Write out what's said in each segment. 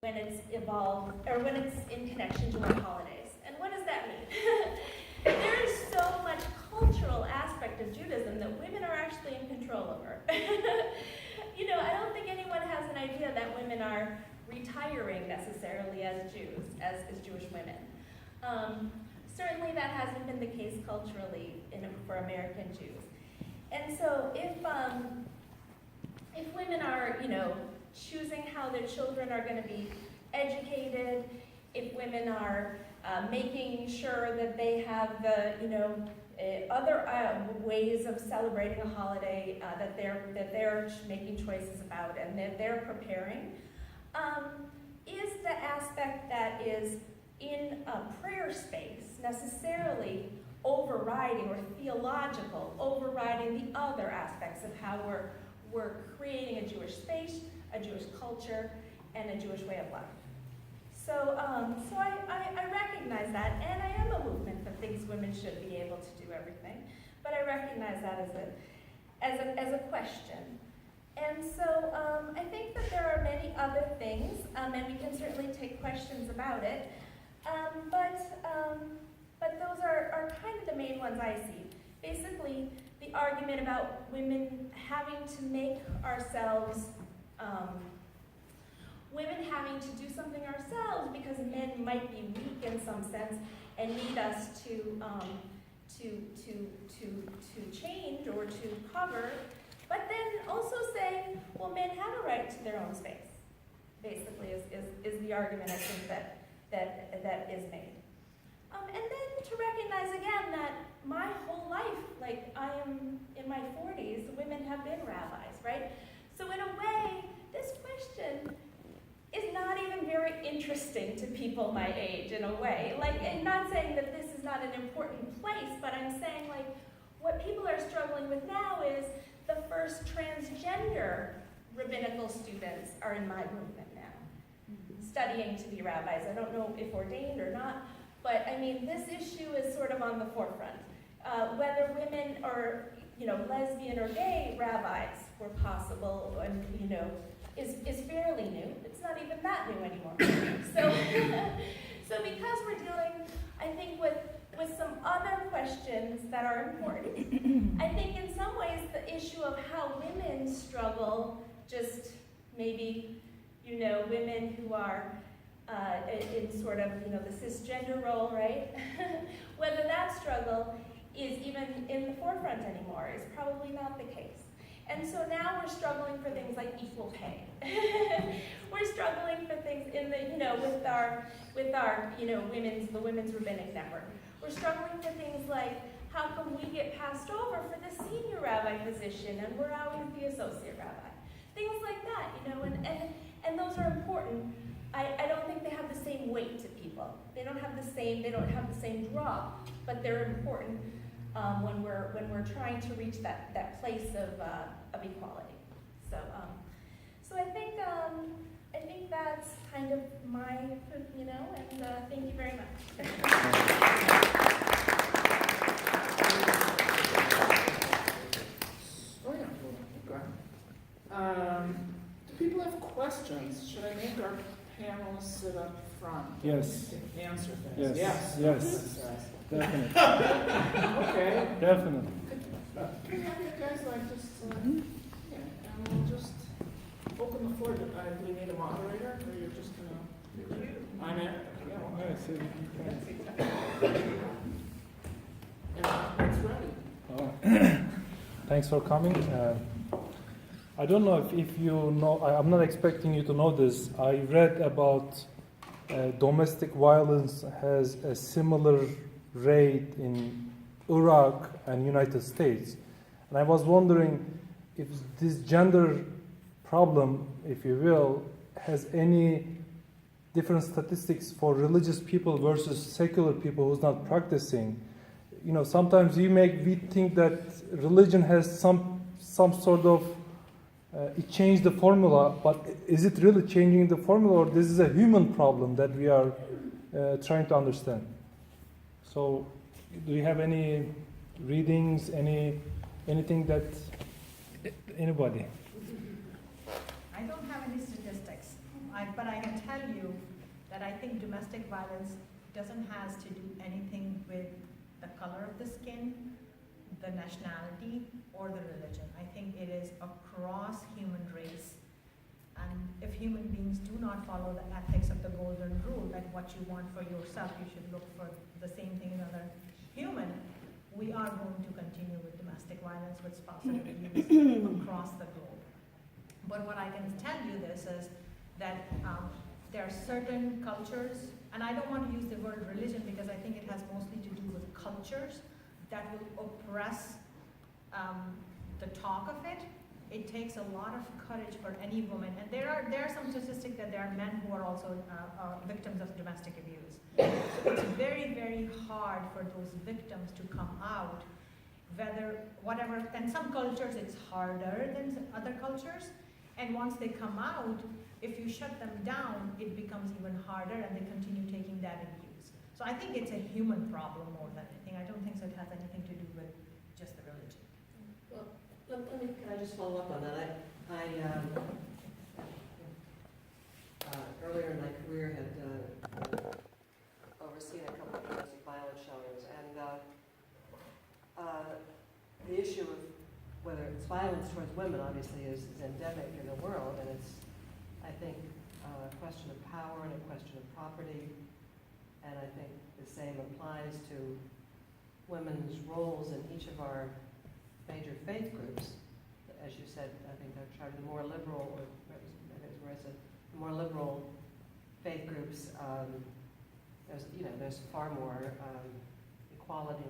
when it's evolved, or when it's in connection to our holidays. And what does that mean? There is so much cultural aspect of Judaism that women are actually in control over. I don't think anyone has an idea that women are retiring necessarily as Jews, as Jewish women. Certainly that hasn't been the case culturally for American Jews. And so if women are, choosing how their children are going to be educated, if women are making sure that they have the, other ways of celebrating a holiday that they're making choices about and that they're preparing, is the aspect that is in a prayer space necessarily overriding or theological, overriding the other aspects of how we're creating a Jewish space, a Jewish culture, and a Jewish way of life. So I recognize that, and I am a movement that thinks women should be able to do everything, but I recognize that as a question. And so I think that there are many other things, and we can certainly take questions about it, but those are kind of the main ones I see. Basically, the argument about women having to make ourselves, women having to do something ourselves because men might be weak in some sense and need us to change or to cover, but then also saying, well, men have a right to their own space, basically is the argument I think that is made. And then to recognize again that my whole life, like I am in my 40s, women have been rabbis, right? So in a way, this question is not even very interesting to people my age in a way. Like, and not saying that this is not an important place, but I'm saying like what people are struggling with now is the first transgender rabbinical students are in my movement now, studying to be rabbis. I don't know if ordained or not, but I mean, this issue is sort of on the forefront. Whether women or, lesbian or gay rabbis were possible, and, is fairly new. It's not even that new anymore. So because we're dealing, I think, with some other questions that are important, I think in some ways the issue of how women struggle, just maybe, women who are in sort of, the cisgender role, right? Whether that struggle is even in the forefront anymore is probably not the case. And so now we're struggling for things like equal pay. We're struggling for things in the, with our, the Women's Rabbinic Network. We're struggling for things like, how come we get passed over for the senior rabbi position and we're always the associate rabbi? Things like that, and those are important. I don't think they have the same weight to people. They don't have the same draw, but they're important when we're trying to reach that place of equality. So I think that's kind of my, and thank you very much. Do people have questions? Should I make our panelists sit up front? Yes. To answer things. Yes. Definitely. Okay. Definitely. Can you have you guys just, and we'll just open the floor. Do we need a moderator, or you're just gonna? I'm in. Yeah. It's ready. Thanks for coming. I don't know if you know, I'm not expecting you to know this. I read about domestic violence has a similar rate in Iraq and United States. And I was wondering if this gender problem, if you will, has any different statistics for religious people versus secular people who's not practicing. Sometimes we think that religion has some sort of it changed the formula, but is it really changing the formula, or this is a human problem that we are trying to understand? So, do you have any readings, anything that anybody? I don't have any statistics. but I can tell you that I think domestic violence doesn't have to do anything with the color of the skin, the nationality, or the religion. I think it is across human race. And if human beings do not follow the ethics of the golden rule, that what you want for yourself, you should look for the same thing in another human, we are going to continue with domestic violence, with spousal abuse across the globe. But what I can tell you this is that there are certain cultures, and I don't want to use the word religion because I think it has mostly to do with cultures that will oppress the talk of it. It takes a lot of courage for any woman, and there are some statistics that there are men who are also victims of domestic abuse. So it's very, very hard for those victims to come out, whatever, and some cultures it's harder than other cultures, and once they come out, if you shut them down, it becomes even harder and they continue taking that abuse. So I think it's a human problem more than anything. I don't think so it has anything to do with just the religion. Can I just follow up on that? I earlier in my career had overseen a couple of domestic violence shelters, and the issue of whether it's violence towards women obviously is endemic in the world, and it's, I think, a question of power and a question of property, and I think the same applies to women's roles in each of our major faith groups. As you said, I think they're trying to be more liberal, or the more liberal faith groups. There's far more equality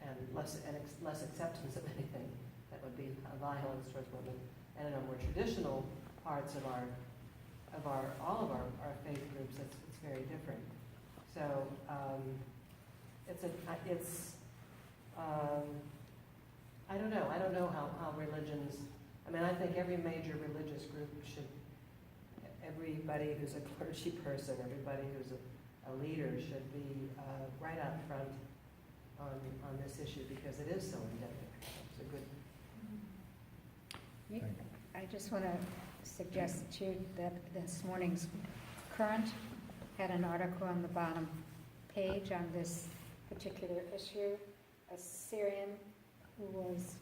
and less acceptance of anything that would be violence towards women. And in our more traditional parts of all of our faith groups, it's very different. So I don't know. I don't know how religions. I mean, I think every major religious group should. Everybody who's a clergy person, everybody who's a leader should be right out front on this issue because it is so endemic. It's a good. I just want to suggest to you that this morning's Current had an article on the bottom page on this particular issue. A Syrian who was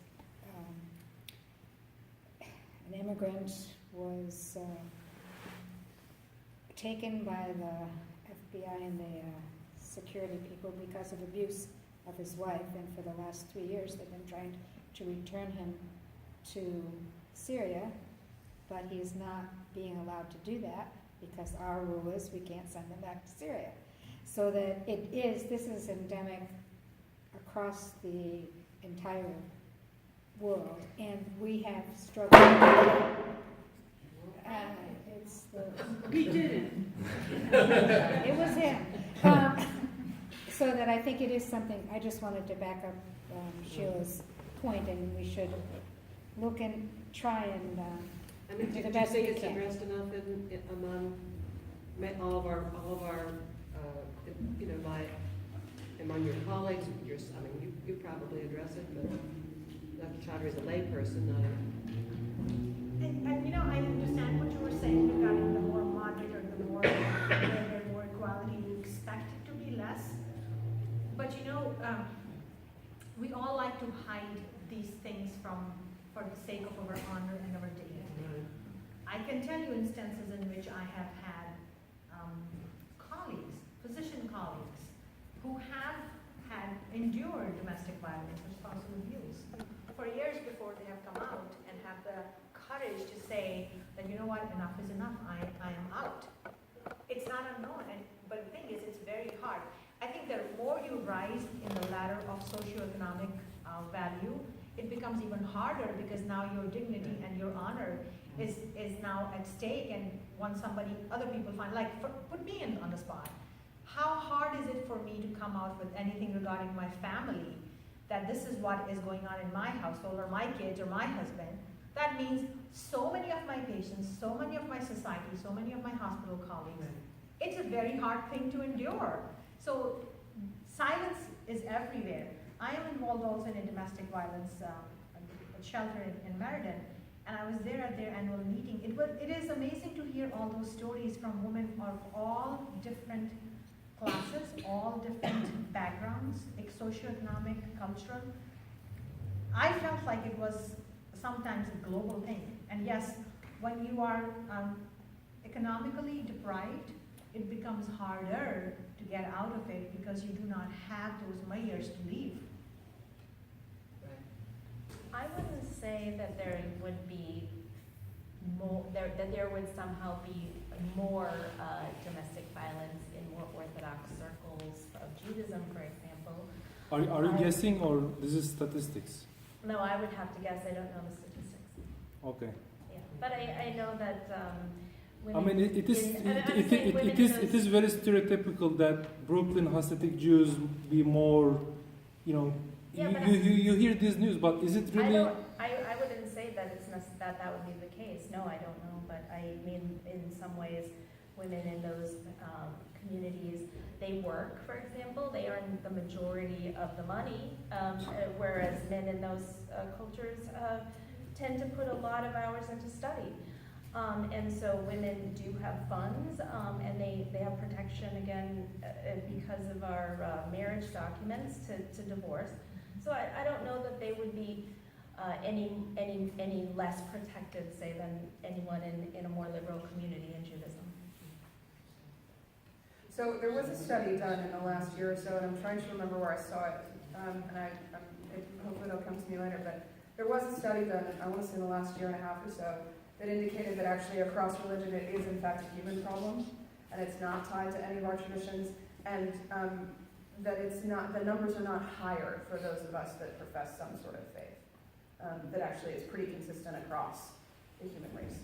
an immigrant was taken by the FBI and the security people because of abuse of his wife, and for the last 3 years they've been trying to return him to Syria, but he's not being allowed to do that because our rule is we can't send him back to Syria. So that this is endemic across the entire world, and we have struggled. We did it. It was him. So that I think it is something. I just wanted to back up Sheila's point, and we should look and try and do the best we can. Do you think it's addressed enough among all of our among your colleagues? You probably address it, but Dr. Chaudhry is a layperson. And I understand what you were saying regarding the more moderate or the more where more equality, you expect it to be less. But we all like to hide these things for the sake of our honor and our dignity. I can tell you instances in which I have had physician colleagues, who have had endured domestic violence or spousal abuse for years before they have come out and have the courage to say that, you know what, enough is enough, I am out. It's not unknown, but the thing is, it's very hard. I think the more you rise in the ladder of socioeconomic value, it becomes even harder because now your dignity and your honor is now at stake, and once other people find, put me on the spot. How hard is it for me to come out with anything regarding my family, that this is what is going on in my household, or my kids, or my husband? That means so many of my patients, so many of my society, so many of my hospital colleagues, it's a very hard thing to endure. So silence is everywhere. I am involved also in a domestic violence shelter in Meriden, And I was there at their annual meeting. It is amazing to hear all those stories from women of all different classes, all different backgrounds, like socioeconomic, cultural. I felt like it was sometimes a global thing. And yes, when you are economically deprived, it becomes harder to get out of it because you do not have those years to leave. I wouldn't say that there would be more, that there would somehow be more domestic violence in more orthodox circles of Judaism, for example. Are you guessing, or this is statistics? No, I would have to guess. I don't know the statistics. Okay. Yeah, but I know that I women. mean, it it is very stereotypical that Brooklyn Hasidic Jews be more, you know, Yeah, but you hear this news, but is it really? I wouldn't say that that would be the case. No, I don't know, but I mean, in some ways, women in those communities, they work, for example, they earn the majority of the money, whereas men in those cultures tend to put a lot of hours into study. And so women do have funds, and they have protection again because of our marriage documents to divorce. So I don't know that they would be any less protected, say, than anyone in a more liberal community in Judaism. So there was a study done in the last year or so, and I'm trying to remember where I saw it, and hopefully it'll come to me later, but there was a study done, I want to say in the last year and a half or so, that indicated that actually across religion it is in fact a human problem, and it's not tied to any of our traditions, and that it's not, the numbers are not higher for those of us that profess some sort of faith. That actually is pretty consistent across the human race.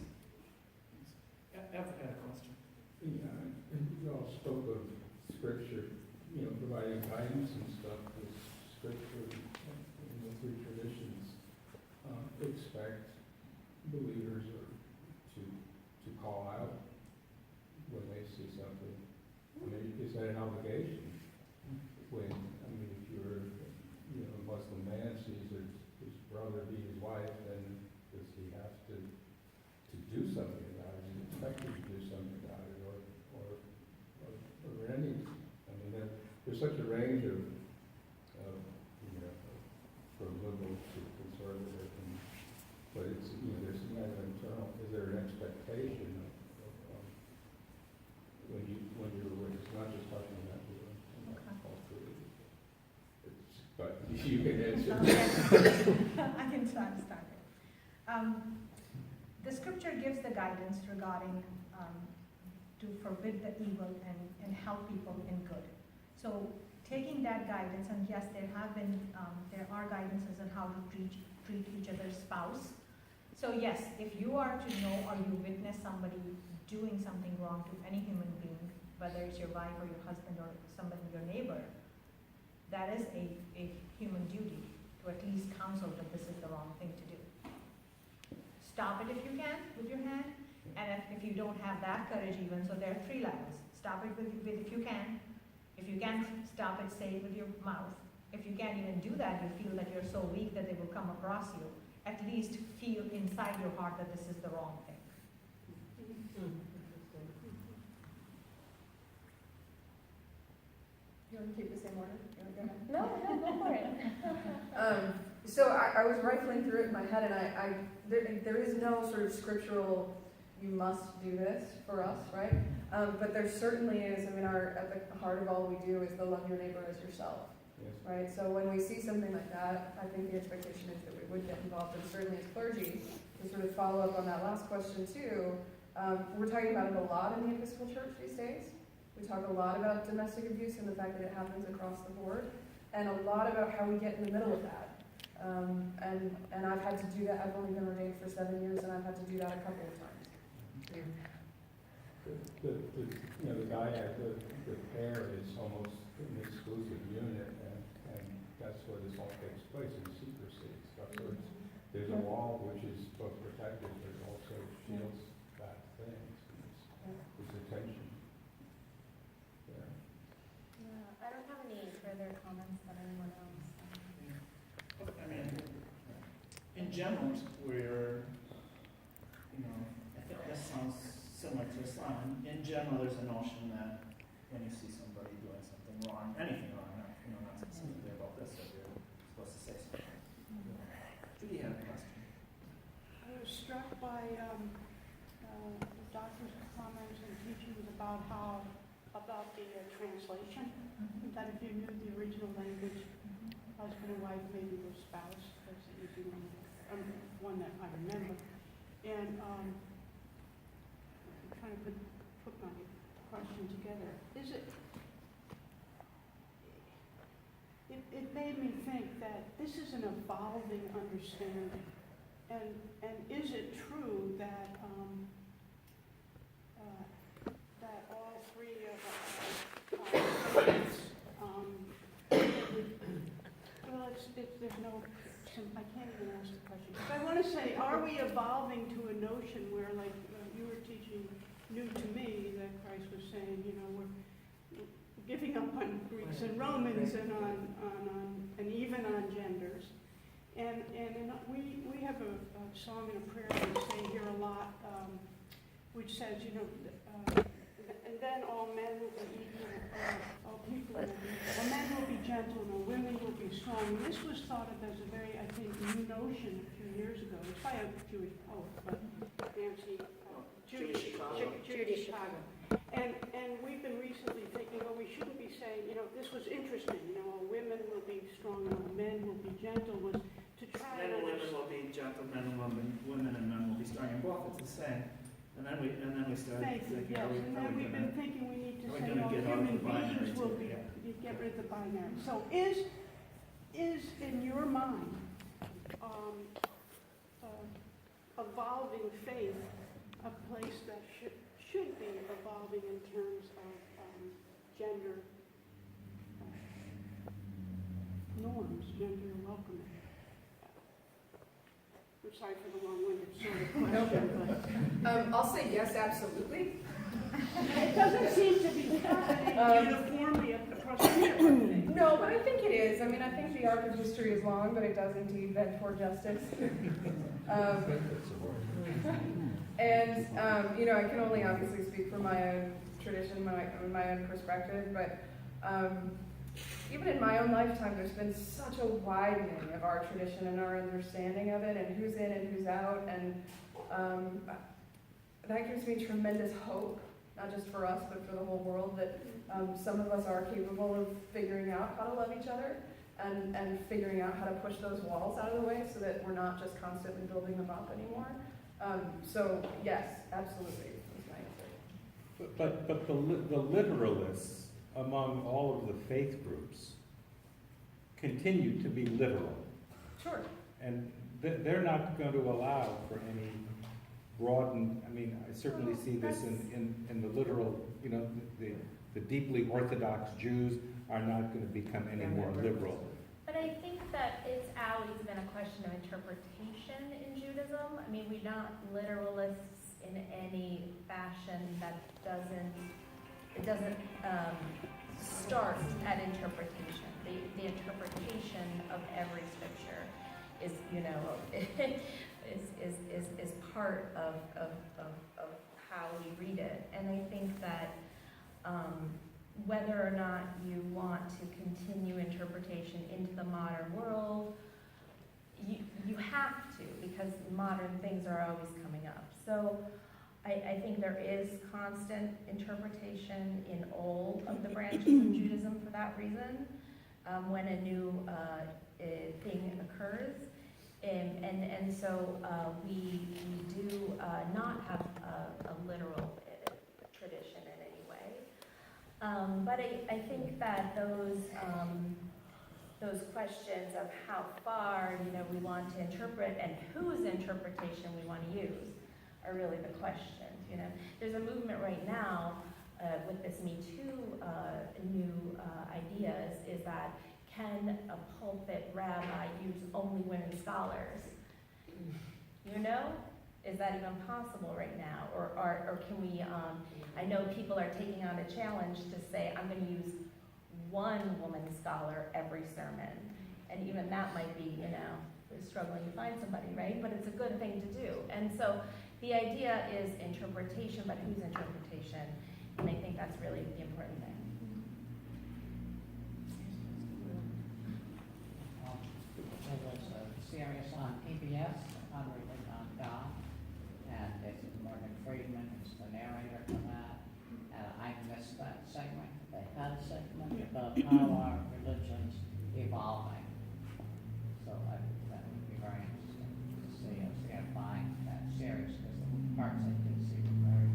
Ev had a question. Yeah, and you all spoke of scripture, you know, providing guidance and stuff. Does scripture and the three traditions expect believers to call out when they see something? I mean, is that an obligation? When, I mean, if you're, you know, a Muslim man sees his brother beat his wife, then does he have to do something about it? Is he expected to do something about it, or any? I mean, there's such a range of you know, from liberal to conservative, but it's, you know, there's some kind of internal. Is there an expectation of when you're it's not just talking about all three. But you can answer. I can try to start it. The scripture gives the guidance regarding to forbid the evil and help people in good. So taking that guidance, and yes, there are guidances on how to treat each other's spouse. So yes, if you are to know or you witness somebody doing something wrong to any human being, whether it's your wife or your husband or somebody, your neighbor, that is a human duty to at least counsel that this is the wrong thing to do. Stop it if you can with your hand, and if you don't have that courage even, so there are 3 levels. Stop it with if you can. If you can't stop it, say it with your mouth. If you can't even do that, you feel that you're so weak that they will come across you. At least feel inside your heart that this is the wrong thing. You want to keep the same order? You want to go ahead? No, go for it. So I was rifling through it in my head, and there is no sort of scriptural, you must do this for us, right? But there certainly is. I mean, at the heart of all we do is the love your neighbor as yourself, Yes. right? So when we see something like that, I think the expectation is that we would get involved, and certainly as clergy, to sort of follow up on that last question too. We're talking about it a lot in the Episcopal Church these days. We talk a lot about domestic abuse and the fact that it happens across the board, and a lot about how we get in the middle of that. And I've had to do that. I've only been ordained for 7 years, and I've had to do that a couple of times. You know, the dyad, the pair is almost an exclusive unit, and that's where this all takes place, in secrecy and stuff. So there's a wall which is both protective, but it also shields bad things. It's a tension. Yeah. Yeah, I don't have any further comments than anyone else. I mean, in general, we're Islam. In general, there's a notion that when you see somebody doing something wrong, anything wrong, not specifically about this, that you're supposed to say something. Judy had a question. I was struck by the doctor's comments and teachings about the translation, that if you knew the original language, husband and wife, maybe their spouse, that's the easy one that I remember. And I'm trying to put my question together. It made me think that this is an evolving understanding. And is it true that that all three of there's no, I can't even ask the question. But I want to say, are we evolving to a notion where, like you were teaching new to me, that Christ was saying, we're giving up on Greeks and Romans and and even on genders. And we have a song and a prayer we say here a lot, which says, and then all men will be equal, all people will be equal. All men will be gentle, and all women will be strong. And this was thought of as a very, I think, new notion a few years ago. It's by a Jewish poet, but Nancy, Judy Chicago. And we've been recently thinking, well, we shouldn't be saying, this was interesting, all women will be strong, and all men will be gentle, was to try Men and women will be gentle, men and women and men will be strong, and both it's the same. And then we started thinking, yes. And then we've been thinking we need to say, human beings will be, you get rid of the binary. So is in your mind, evolving faith a place that should be evolving in terms of gender norms, gender welcoming? I'm sorry for the long-winded sort of question, but I'll say yes, absolutely. it doesn't seem to be happening uniformly across the board. No, but I think it is. I mean, I think the arc of history is long, but it does indeed bend toward justice. I can only obviously speak from my own tradition, my own perspective, but even in my own lifetime, there's been such a widening of our tradition and our understanding of it, and who's in and who's out, and that gives me tremendous hope, not just for us, but for the whole world, that some of us are capable of figuring out how to love each other, and figuring out how to push those walls out of the way so that we're not just constantly building them up anymore. So yes, absolutely, is my answer. But the literalists among all of the faith groups continue to be literal. Sure. And they're not going to allow for any broadened, I certainly see this in the literal, the deeply Orthodox Jews are not going to become any more liberal. But I think that it's always been a question of interpretation in Judaism. We're not literalists in any fashion that doesn't start at interpretation. The interpretation of every scripture is, is part of how we read it. And I think that whether or not you want to continue interpretation into the modern world, you have to, because modern things are always coming up. So I think there is constant interpretation in all of the branches of Judaism for that reason, when a new thing occurs. And so we do not have a literal tradition in any way. But I think that those questions of how far we want to interpret and whose interpretation we want to use are really the questions. There's a movement right now with this Me Too new ideas, is that can a pulpit rabbi use only women scholars? Is that even possible right now? Or can we, I know people are taking on a challenge to say, I'm going to use one woman scholar every sermon. And even that might be, we're struggling to find somebody, right? But it's a good thing to do. And so The idea is interpretation, but whose interpretation? And I think that's really the important thing. There was a series on PBS, Unwritten on God, and this is Morgan Freeman, who's the narrator for that. And I missed that segment. They had a segment about how our religion's evolving. So that would be very interesting to see as they find that series, because the parts I did see were very,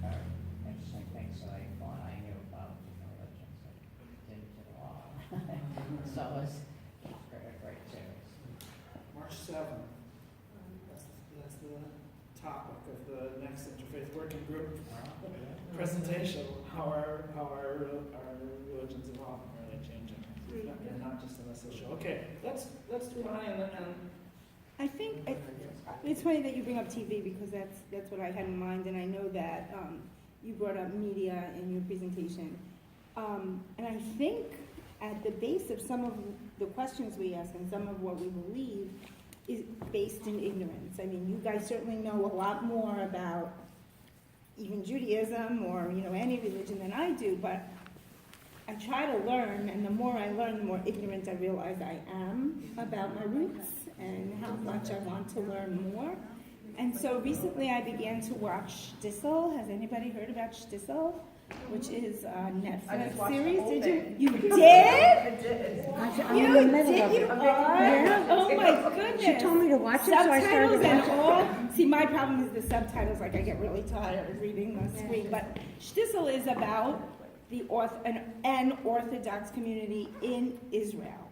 very interesting things that I thought I knew about religions that didn't at all. So it's a great series. March 7th. That's the topic of the next Interfaith Working Group presentation. How our religions evolve and are they changing? And not just in this issue. Okay, let's do Ryan and I think it's funny that you bring up TV because that's what I had in mind, and I know that you brought up media in your presentation. And I think at the base of some of the questions we ask and some of what we believe is based in ignorance. I mean, you guys certainly know a lot more about even Judaism or, you know, any religion than I do, but I try to learn, and the more I learn, the more ignorant I realize I am about my roots and how much I want to learn more. And so recently I began to watch Shtisel. Has anybody heard about Shtisel? Which is a I just Netflix watched the series. whole Did thing. you? You did? I did. You did? You are? Yeah. Oh my goodness. She told me to watch it, so I started Subtitles and watching. all. See, my problem is the subtitles. Like, I get really tired of reading the screen. But Shtisel is about the an Orthodox community in Israel.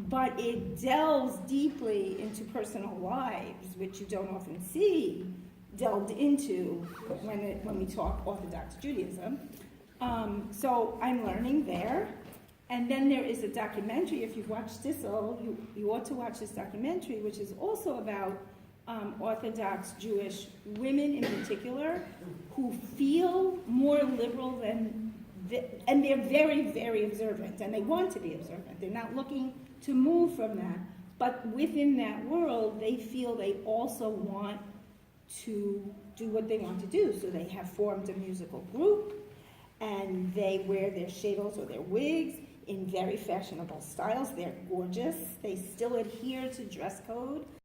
But it delves deeply into personal lives, which you don't often see delved into when we talk Orthodox Judaism. So I'm learning there. And then there is a documentary, if you've watched Shtisel, you ought to watch this documentary, which is also about Orthodox Jewish women in particular who feel more liberal than, and they're very, very observant, and they want to be observant. They're not looking to move from that. But within that world, they feel they also want to do what they want to do. So they have formed a musical group, and they wear their shadels or their wigs in very fashionable styles. They're gorgeous. They still adhere to dress code.